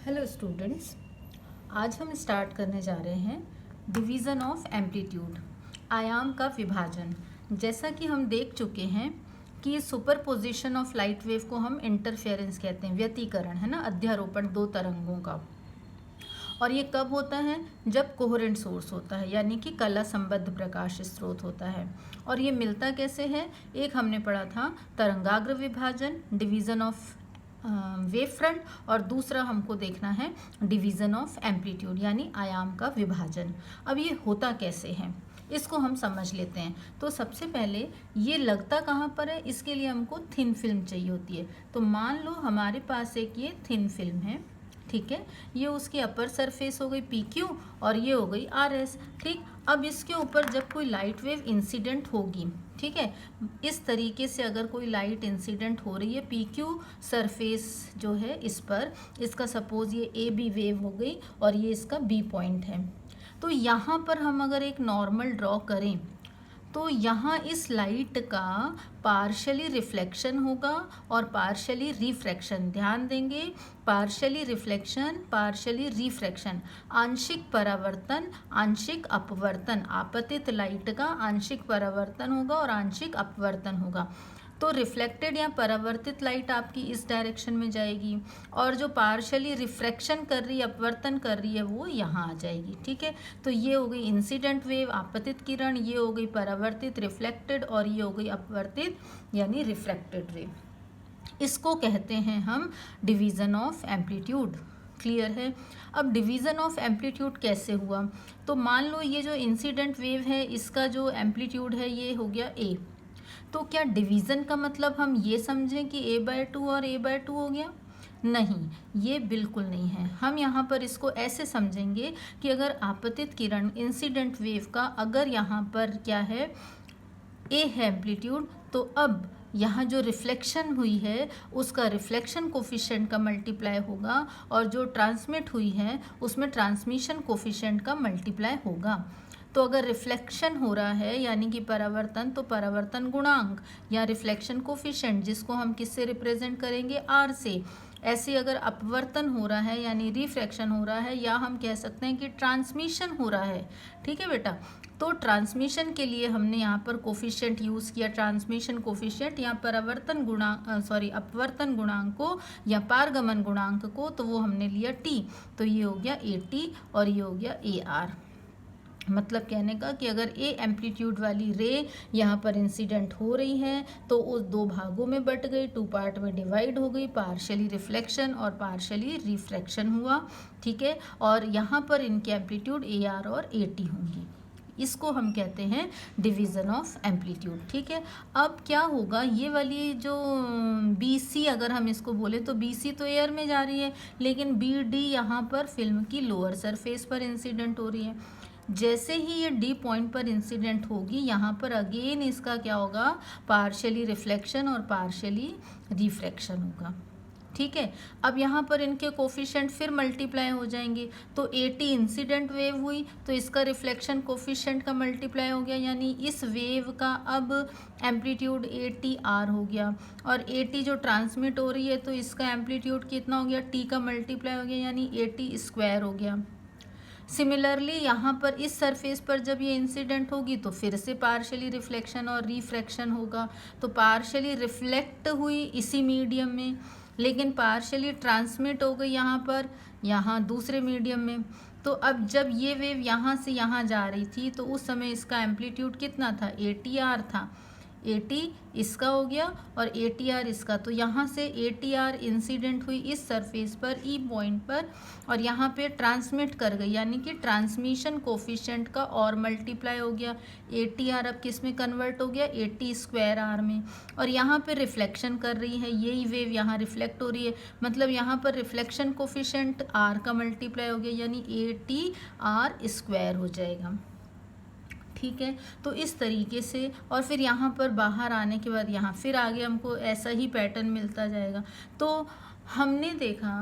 Hello students, आज हम start करने जा रहे हैं डिवीज़न ऑफ एम्पलीट्यूड, आयाम का विभाजन। जैसा कि हम देख चुके हैं कि सुपरपोजिशन ऑफ लाइट वेव को हम इंटरफेरेंस कहते हैं, व्यतिकरण है ना, अध्यारोपण दो तरंगों का। और ये कब होता है? जब कोहेरेंट सोर्स होता है, यानी कि कला संबद्ध प्रकाश स्रोत होता है। और ये मिलता कैसे है? एक हमने पढ़ा था तरंगाग्र विभाजन, डिवीज़न ऑफ वेव फ्रंट, और दूसरा हमको देखना है डिवीज़न ऑफ एम्पलीट्यूड यानी आयाम का विभाजन। अब ये होता कैसे है इसको हम समझ लेते हैं। तो सबसे पहले ये लगता कहाँ पर है, इसके लिए हमको थिन फिल्म चाहिए होती है। तो मान लो हमारे पास एक ये थिन फिल्म है, ठीक है, ये उसकी अपर सरफेस हो गई PQ और ये हो गई RS। ठीक, अब इसके ऊपर जब कोई लाइट वेव इंसिडेंट होगी, ठीक है, इस तरीके से अगर कोई लाइट इंसिडेंट हो रही है PQ सरफेस जो है इस पर, इसका सपोज ये AB वेव हो गई और ये इसका B पॉइंट है। तो यहाँ पर हम अगर एक नॉर्मल ड्रॉ करें तो यहाँ इस लाइट का पार्शली रिफ्लेक्शन होगा और पार्शली रिफ्रैक्शन। ध्यान देंगे, पार्शली रिफ्लेक्शन, पार्शली रिफ्रैक्शन, आंशिक परावर्तन, आंशिक अपवर्तन। आपतित लाइट का आंशिक परावर्तन होगा और आंशिक अपवर्तन होगा। तो रिफ्लेक्टेड या परावर्तित लाइट आपकी इस डायरेक्शन में जाएगी और जो पार्शली रिफ्रैक्शन कर रही है, अपवर्तन कर रही है, वो यहाँ आ जाएगी। ठीक है, तो ये हो गई इंसिडेंट वेव, आपतित किरण, ये हो गई परावर्तित रिफ्लेक्टेड, और ये हो गई अपवर्तित यानी रिफ्रैक्टेड रे। इसको कहते हैं हम डिवीज़न ऑफ एम्पलीट्यूड। क्लियर है? अब डिवीज़न ऑफ एम्पलीट्यूड कैसे हुआ? तो मान लो ये जो इंसिडेंट वेव है इसका जो एम्पलीट्यूड है ये हो गया A। तो क्या डिवीज़न का मतलब हम ये समझें कि A/2 और A/2 हो गया? नहीं, ये बिल्कुल नहीं है। हम यहाँ पर इसको ऐसे समझेंगे कि अगर आपतित किरण, इंसिडेंट वेव का अगर यहाँ पर क्या है, A है एम्पलीट्यूड, तो अब यहाँ जो रिफ्लेक्शन हुई है उसका रिफ्लेक्शन कोफिशिएंट का मल्टीप्लाई होगा और जो ट्रांसमिट हुई है उसमें ट्रांसमिशन कोफिशिएंट का मल्टीप्लाई होगा। तो अगर रिफ्लेक्शन हो रहा है यानी कि परावर्तन, तो परावर्तन गुणांक या रिफ्लेक्शन कोफिशिएंट, जिसको हम किससे रिप्रेजेंट करेंगे? R से। ऐसे अगर अपवर्तन हो रहा है यानी रिफ्रैक्शन हो रहा है, या हम कह सकते हैं कि ट्रांसमिशन हो रहा है। ठीक है बेटा, तो ट्रांसमिशन के लिए हमने यहाँ पर कोफिशिएंट यूज़ किया, ट्रांसमिशन कोफिशिएंट या परावर्तन गुणांक, अपवर्तन गुणांक को या पारगमन गुणांक को, तो वो हमने लिया T। तो ये हो गया AT और ये हो गया AR। मतलब कहने का कि अगर A एम्पलीट्यूड वाली रे यहाँ पर इंसिडेंट हो रही है तो उस दो भागों में बट गई, 2 पार्ट में डिवाइड हो गई, पार्शली रिफ्लेक्शन और पार्शली रिफ्रैक्शन हुआ। ठीक है, और यहाँ पर इनके एम्पलीट्यूड AR और AT होंगी। इसको हम कहते हैं डिवीज़न ऑफ एम्पलीट्यूड। ठीक है, अब क्या होगा, ये वाली जो BC अगर हम इसको बोले तो BC तो एयर में जा रही है, लेकिन BD यहाँ पर फिल्म की लोअर सरफेस पर इंसिडेंट हो रही है। जैसे ही ये D पॉइंट पर इंसिडेंट होगी, यहाँ पर अगेन इसका क्या होगा, पार्शली रिफ्लेक्शन और पार्शली रिफ्रैक्शन होगा। ठीक है, अब यहाँ पर इनके कोफिशिएंट फिर मल्टीप्लाई हो जाएंगे। तो AT इंसिडेंट वेव हुई तो इसका रिफ्लेक्शन कोफिशिएंट का मल्टीप्लाई हो गया, यानी इस वेव का अब एम्पलीट्यूड ATR हो गया। और AT जो ट्रांसमिट हो रही है तो इसका एम्पलीट्यूड कितना हो गया, T का मल्टीप्लाई हो गया, यानी AT² हो गया। सिमिलरली यहाँ पर इस सरफेस पर जब ये इंसिडेंट होगी तो फिर से पार्शली रिफ्लेक्शन और रिफ्रैक्शन होगा। तो पार्शली रिफ्लेक्ट हुई इसी मीडियम में, लेकिन पार्शली ट्रांसमिट हो गई यहाँ पर, यहाँ दूसरे मीडियम में। तो अब जब ये वेव यहाँ से यहाँ जा रही थी तो उस समय इसका एम्पलीट्यूड कितना था, ATR था। AT इसका हो गया और ATR इसका। तो यहाँ से ATR इंसिडेंट हुई इस सरफेस पर E पॉइंट पर और यहाँ पे ट्रांसमिट कर गई, यानी कि ट्रांसमिशन कोफिशिएंट का और मल्टीप्लाई हो गया। ATR अब किस में कन्वर्ट हो गया, AT²R में। और यहाँ पे रिफ्लेक्शन कर रही है, यही वेव यहाँ रिफ्लेक्ट हो रही है, मतलब यहाँ पर रिफ्लेक्शन कोफिशिएंट R का मल्टीप्लाई हो गया, यानी ATR² हो जाएगा। ठीक है, तो इस तरीके से, और फिर यहाँ पर बाहर आने के बाद यहाँ फिर आगे हमको ऐसा ही पैटर्न मिलता जाएगा। तो हमने देखा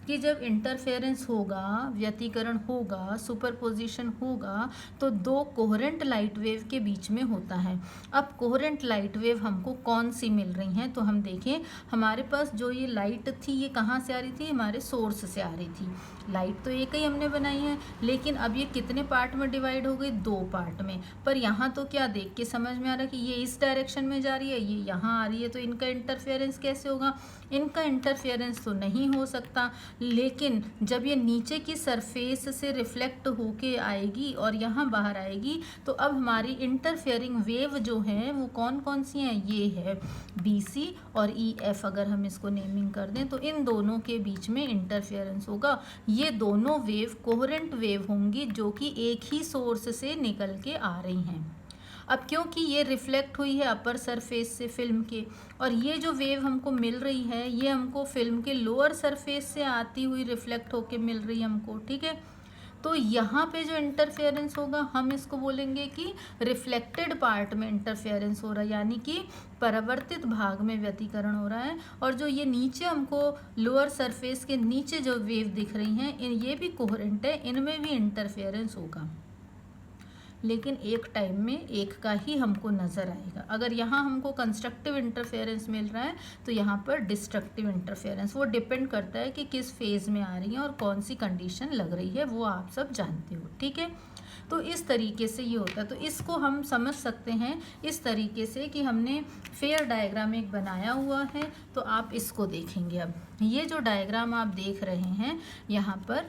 कि जब इंटरफेरेंस होगा, व्यतिकरण होगा, सुपरपोजिशन होगा, तो दो कोहेरेंट लाइट वेव के बीच में होता है। अब कोहेरेंट लाइट वेव हमको कौन सी मिल रही हैं, तो हम देखें हमारे पास जो ये लाइट थी ये कहाँ से आ रही थी, हमारे सोर्स से आ रही थी। लाइट तो एक ही हमने बनाई है, लेकिन अब ये कितने पार्ट में डिवाइड हो गई, दो पार्ट में। पर यहाँ तो क्या देख के समझ में आ रहा है कि ये इस डायरेक्शन में जा रही है, ये यहाँ आ रही है, तो इनका इंटरफेरेंस कैसे होगा, इनका इंटरफेरेंस तो नहीं हो सकता। लेकिन जब ये नीचे की सरफेस से रिफ्लेक्ट होके आएगी और यहाँ बाहर आएगी, तो अब हमारी इंटरफेयरिंग वेव जो है वो कौन कौन सी हैं, ये है BC और EF। अगर हम इसको नेमिंग कर दें तो इन दोनों के बीच में इंटरफेरेंस होगा। ये दोनों वेव कोहेरेंट वेव होंगी जो कि एक ही सोर्स से निकल के आ रही हैं। अब क्योंकि ये रिफ्लेक्ट हुई है अपर सरफेस से फिल्म के, और ये जो वेव हमको मिल रही है ये हमको फिल्म के लोअर सरफेस से आती हुई रिफ्लेक्ट होके मिल रही है हमको, ठीक है। तो यहाँ पे जो इंटरफेरेंस होगा हम इसको बोलेंगे कि रिफ्लेक्टेड पार्ट में इंटरफेरेंस हो रहा है, यानी कि परावर्तित भाग में व्यतिकरण हो रहा है। और जो ये नीचे हमको लोअर सरफेस के नीचे जो वेव दिख रही हैं ये भी कोहेरेंट है, इनमें भी इंटरफेरेंस होगा, लेकिन एक टाइम में एक का ही हमको नज़र आएगा। अगर यहाँ हमको कंस्ट्रक्टिव इंटरफेरेंस मिल रहा है तो यहाँ पर डिस्ट्रक्टिव इंटरफेरेंस, वो डिपेंड करता है कि किस फेज़ में आ रही है और कौन सी कंडीशन लग रही है, वो आप सब जानते हो, ठीक है। तो इस तरीके से ये होता है। तो इसको हम समझ सकते हैं इस तरीके से कि हमने फेयर डायग्राम एक बनाया हुआ है, तो आप इसको देखेंगे। अब ये जो डायग्राम आप देख रहे हैं यहाँ पर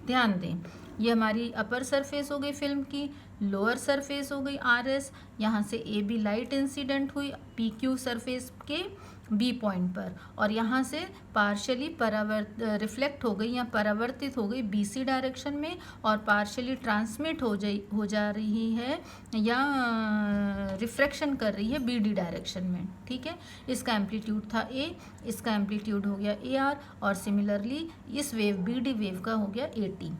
ध्यान दें, ये हमारी अपर सरफेस हो गई फिल्म की, लोअर सरफेस हो गई RS, यहाँ से AB लाइट इंसिडेंट हुई PQ सरफेस के B पॉइंट पर, और यहाँ से पार्शली रिफ्लेक्ट हो गई या परावर्तित हो गई BC डायरेक्शन में, और पार्शली ट्रांसमिट हो जा रही है या रिफ्रैक्शन कर रही है BD डायरेक्शन में, ठीक है। इसका एम्पलीट्यूड था A, इसका एम्पलीट्यूड हो गया AR, और सिमिलरली इस वेव BD वेव का हो गया AT।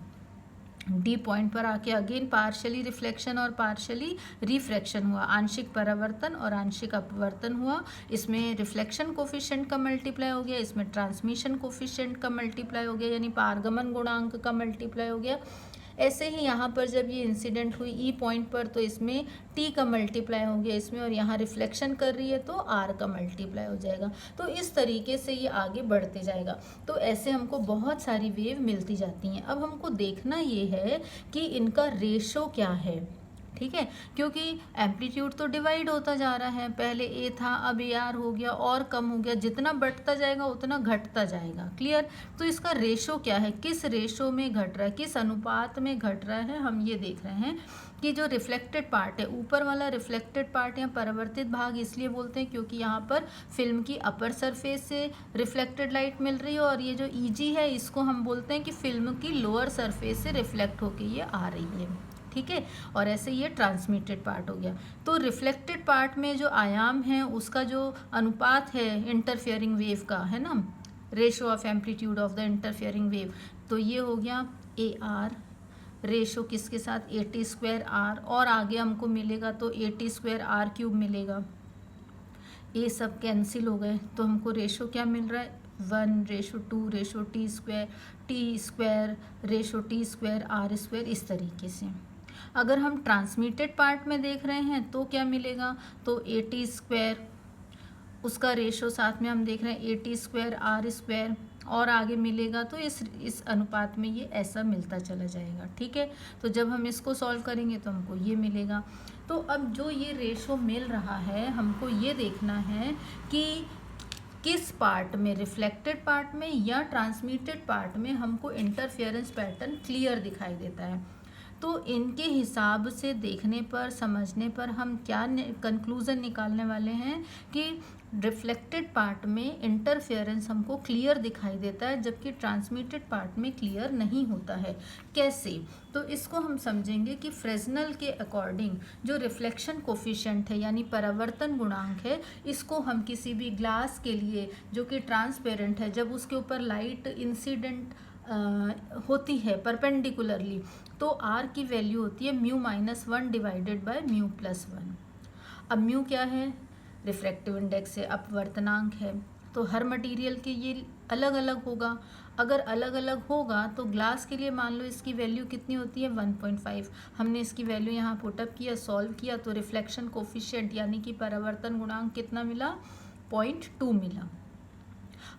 D पॉइंट पर आके अगेन पार्शली रिफ्लेक्शन और पार्शली रिफ्रैक्शन हुआ, आंशिक परावर्तन और आंशिक अपवर्तन हुआ। इसमें रिफ्लेक्शन कोफिशिएंट का मल्टीप्लाई हो गया, इसमें ट्रांसमिशन कोफिशिएंट का मल्टीप्लाई हो गया, यानी पारगमन गुणांक का मल्टीप्लाई हो गया। ऐसे ही यहाँ पर जब ये इंसिडेंट हुई E पॉइंट पर तो इसमें T का मल्टीप्लाई हो गया इसमें, और यहाँ रिफ्लेक्शन कर रही है तो R का मल्टीप्लाई हो जाएगा। तो इस तरीके से ये आगे बढ़ते जाएगा। तो ऐसे हमको बहुत सारी वेव मिलती जाती हैं। अब हमको देखना ये है कि इनका रेशो क्या है, ठीक है, क्योंकि एम्पलीट्यूड तो डिवाइड होता जा रहा है, पहले A था अब AR हो गया और कम हो गया, जितना बढ़ता जाएगा उतना घटता जाएगा, क्लियर। तो इसका रेशो क्या है, किस रेशो में घट रहा है, किस अनुपात में घट रहा है, हम ये देख रहे हैं कि जो रिफ्लेक्टेड पार्ट है, ऊपर वाला रिफ्लेक्टेड पार्ट या परावर्तित भाग इसलिए बोलते हैं क्योंकि यहाँ पर फिल्म की अपर सरफेस से रिफ्लेक्टेड लाइट मिल रही है, और ये जो EG है इसको हम बोलते हैं कि फिल्म की लोअर सरफेस से रिफ्लेक्ट होके ये आ रही है, ठीक है। और ऐसे ये ट्रांसमिटेड पार्ट हो गया। तो रिफ्लेक्टेड पार्ट में जो आयाम है उसका जो अनुपात है इंटरफेयरिंग वेव का, है ना, ratio of amplitude of the interfering wave, तो ये हो गया AR रेशो किसके साथ, AT²R, और आगे हमको मिलेगा तो AT²R³ मिलेगा। ये सब कैंसिल हो गए तो हमको रेशो क्या मिल रहा है, 1:2 रेशो T² रेशो T²R², इस तरीके से। अगर हम ट्रांसमिटेड पार्ट में देख रहे हैं तो क्या मिलेगा, तो AT², उसका रेशो साथ में हम देख रहे हैं AT²R², और आगे मिलेगा तो इस अनुपात में ये ऐसा मिलता चला जाएगा, ठीक है। तो जब हम इसको सॉल्व करेंगे तो हमको ये मिलेगा। तो अब जो ये रेशो मिल रहा है हमको ये देखना है कि किस पार्ट में, रिफ्लेक्टेड पार्ट में या ट्रांसमिटेड पार्ट में हमको इंटरफेरेंस पैटर्न क्लियर दिखाई देता है। तो इनके हिसाब से देखने पर, समझने पर हम क्या कंक्लूज़न निकालने वाले हैं कि रिफ्लेक्टेड पार्ट में इंटरफेरेंस हमको क्लियर दिखाई देता है जबकि ट्रांसमिटेड पार्ट में क्लियर नहीं होता है। कैसे, तो इसको हम समझेंगे कि फ्रेस्नेल के अकॉर्डिंग जो रिफ्लेक्शन कोफिशिएंट है यानी परावर्तन गुणांक है, इसको हम किसी भी ग्लास के लिए जो कि ट्रांसपेरेंट है, जब उसके ऊपर लाइट इंसिडेंट होती है परपेंडिकुलरली, तो R की वैल्यू होती है μ-1 डिवाइडेड बाय μ+1। अब म्यू क्या है, रिफ्रैक्टिव इंडेक्स है, अपवर्तनांक है, तो हर मटेरियल के ये अलग अलग होगा। अगर अलग अलग होगा तो ग्लास के लिए मान लो इसकी वैल्यू कितनी होती है 1.5। हमने इसकी वैल्यू यहाँ पुटअप किया, सॉल्व किया, तो रिफ्लेक्शन कोफिशिएंट यानी कि परावर्तन गुणांक कितना मिला, 0.2 मिला।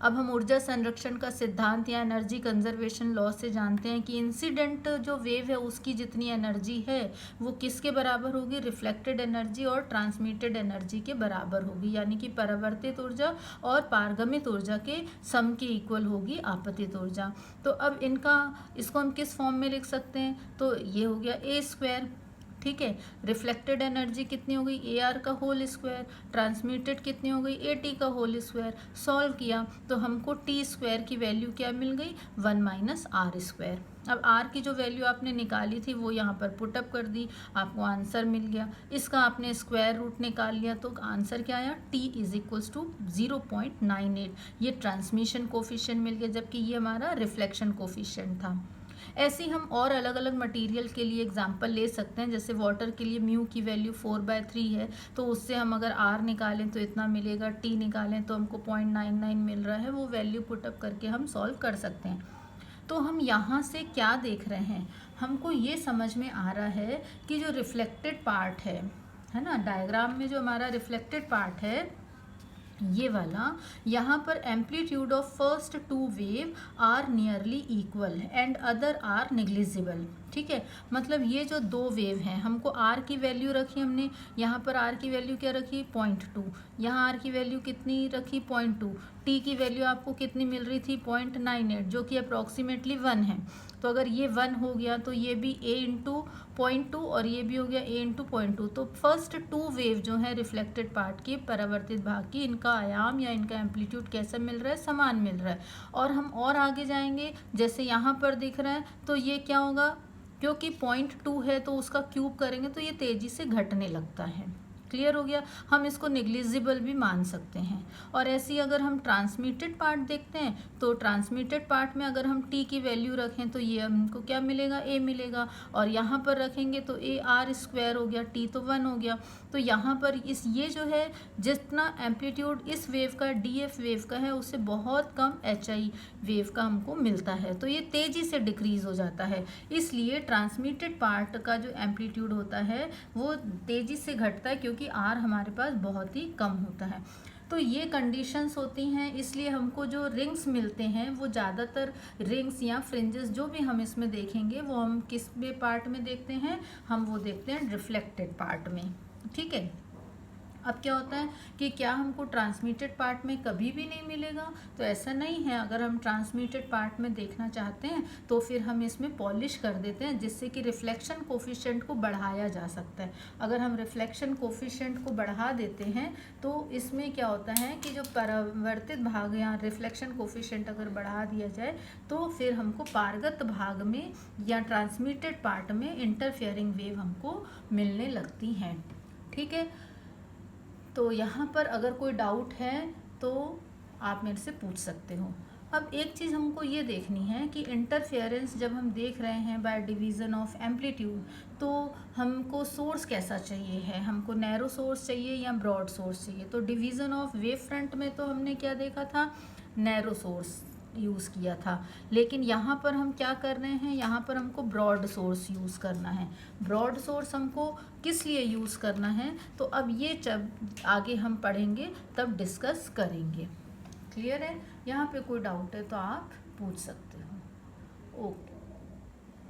अब हम ऊर्जा संरक्षण का सिद्धांत या एनर्जी कंजर्वेशन लॉ से जानते हैं कि इंसिडेंट जो वेव है उसकी जितनी एनर्जी है वो किसके बराबर होगी, रिफ्लेक्टेड एनर्जी और ट्रांसमिटेड एनर्जी के बराबर होगी, यानी कि परावर्तित ऊर्जा और पारगमित ऊर्जा के सम के इक्वल होगी आपतित ऊर्जा। तो अब इसको हम किस फॉर्म में लिख सकते हैं, तो ये हो गया ए स्क्वायर, ठीक है। रिफ्लेक्टेड एनर्जी कितनी हो गई, ए आर का होल स्क्वायर, ट्रांसमिटेड कितनी हो गई, ए टी का होल स्क्वायर। सॉल्व किया तो हमको टी स्क्वायर की वैल्यू क्या मिल गई, 1 माइनस आर स्क्वायर। अब आर की जो वैल्यू आपने निकाली थी वो यहाँ पर पुटअप कर दी, आपको आंसर मिल गया। इसका आपने स्क्वायर रूट निकाल लिया तो आंसर क्या आया, टी इज इक्वल्स टू 0.98। ये ट्रांसमिशन कोफिशिएंट मिल गया, जबकि ये हमारा रिफ्लेक्शन कोफिशिएंट था। ऐसे ही हम और अलग अलग मटेरियल के लिए एग्जांपल ले सकते हैं। जैसे वाटर के लिए म्यू की वैल्यू 4/3 है, तो उससे हम अगर आर निकालें तो इतना मिलेगा, टी निकालें तो हमको 0.99 मिल रहा है। वो वैल्यू पुटअप करके हम सॉल्व कर सकते हैं। तो हम यहाँ से क्या देख रहे हैं, हमको ये समझ में आ रहा है कि जो रिफ्लेक्टेड पार्ट है ना, डायग्राम में जो हमारा रिफ्लेक्टेड पार्ट है ये वाला, यहाँ पर amplitude of first two wave are nearly equal and other are negligible, ठीक है। मतलब ये जो दो वेव हैं, हमको आर की वैल्यू रखी हमने, यहाँ पर आर की वैल्यू क्या रखी 0.2, यहाँ आर की वैल्यू कितनी रखी 0.2, टी की वैल्यू आपको कितनी मिल रही थी 0.98, जो कि अप्रॉक्सीमेटली 1 है। तो अगर ये 1 हो गया तो ये भी a इंटू 0.2 और ये भी हो गया a इंटू 0.2। तो फर्स्ट टू वेव जो है रिफ्लेक्टेड पार्ट की, परावर्तित भाग की, इनका आयाम या इनका एम्पलीट्यूड कैसा मिल रहा है, समान मिल रहा है। और हम और आगे जाएंगे, जैसे यहाँ पर दिख रहा है तो ये क्या होगा, क्योंकि 0.2 है तो उसका क्यूब करेंगे तो ये तेज़ी से घटने लगता है। क्लियर हो गया, हम इसको निग्लिजिबल भी मान सकते हैं। और ऐसे ही अगर हम ट्रांसमिटेड पार्ट देखते हैं तो ट्रांसमिटेड पार्ट में अगर हम टी की वैल्यू रखें तो ये हमको क्या मिलेगा, ए मिलेगा, और यहाँ पर रखेंगे तो ए आर स्क्वायर हो गया, टी तो 1 हो गया। तो यहाँ पर ये जो है जितना एम्पलीट्यूड इस वेव का डी एफ वेव का है उससे बहुत कम एच आई वेव का हमको मिलता है, तो ये तेज़ी से डिक्रीज हो जाता है। इसलिए ट्रांसमिटेड पार्ट का जो एम्पलीट्यूड होता है वो तेज़ी से घटता है, क्योंकि आर हमारे पास बहुत ही कम होता है। तो ये कंडीशंस होती हैं, इसलिए हमको जो रिंग्स मिलते हैं वो ज़्यादातर रिंग्स या फ्रिंजेस जो भी हम इसमें देखेंगे वो हम किस पार्ट में देखते हैं, हम वो देखते हैं रिफ्लेक्टेड पार्ट में, ठीक है। अब क्या होता है कि क्या हमको ट्रांसमिटेड पार्ट में कभी भी नहीं मिलेगा, तो ऐसा नहीं है। अगर हम ट्रांसमिटेड पार्ट में देखना चाहते हैं तो फिर हम इसमें पॉलिश कर देते हैं, जिससे कि रिफ्लेक्शन कोफिशिएंट को बढ़ाया जा सकता है। अगर हम रिफ्लेक्शन कोफिशिएंट को बढ़ा देते हैं तो इसमें क्या होता है कि जो परावर्तित भाग या रिफ्लेक्शन कोफिशिएंट अगर बढ़ा दिया जाए तो फिर हमको पारगत भाग में या ट्रांसमिटेड पार्ट में इंटरफेयरिंग वेव हमको मिलने लगती हैं, ठीक है। तो यहाँ पर अगर कोई डाउट है तो आप मेरे से पूछ सकते हो। अब एक चीज़ हमको ये देखनी है कि इंटरफेरेंस जब हम देख रहे हैं बाय डिवीज़न ऑफ एम्पलीट्यूड, तो हमको सोर्स कैसा चाहिए है, हमको नैरो सोर्स चाहिए या ब्रॉड सोर्स चाहिए। तो डिवीज़न ऑफ वेव फ्रंट में तो हमने क्या देखा था, नैरो सोर्स यूज़ किया था, लेकिन यहाँ पर हम क्या कर रहे हैं, यहाँ पर हमको ब्रॉड सोर्स यूज़ करना है। ब्रॉड सोर्स हमको किस लिए यूज़ करना है, तो अब ये जब आगे हम पढ़ेंगे तब डिस्कस करेंगे। क्लियर है, यहाँ पे कोई डाउट है तो आप पूछ सकते हो। ओके।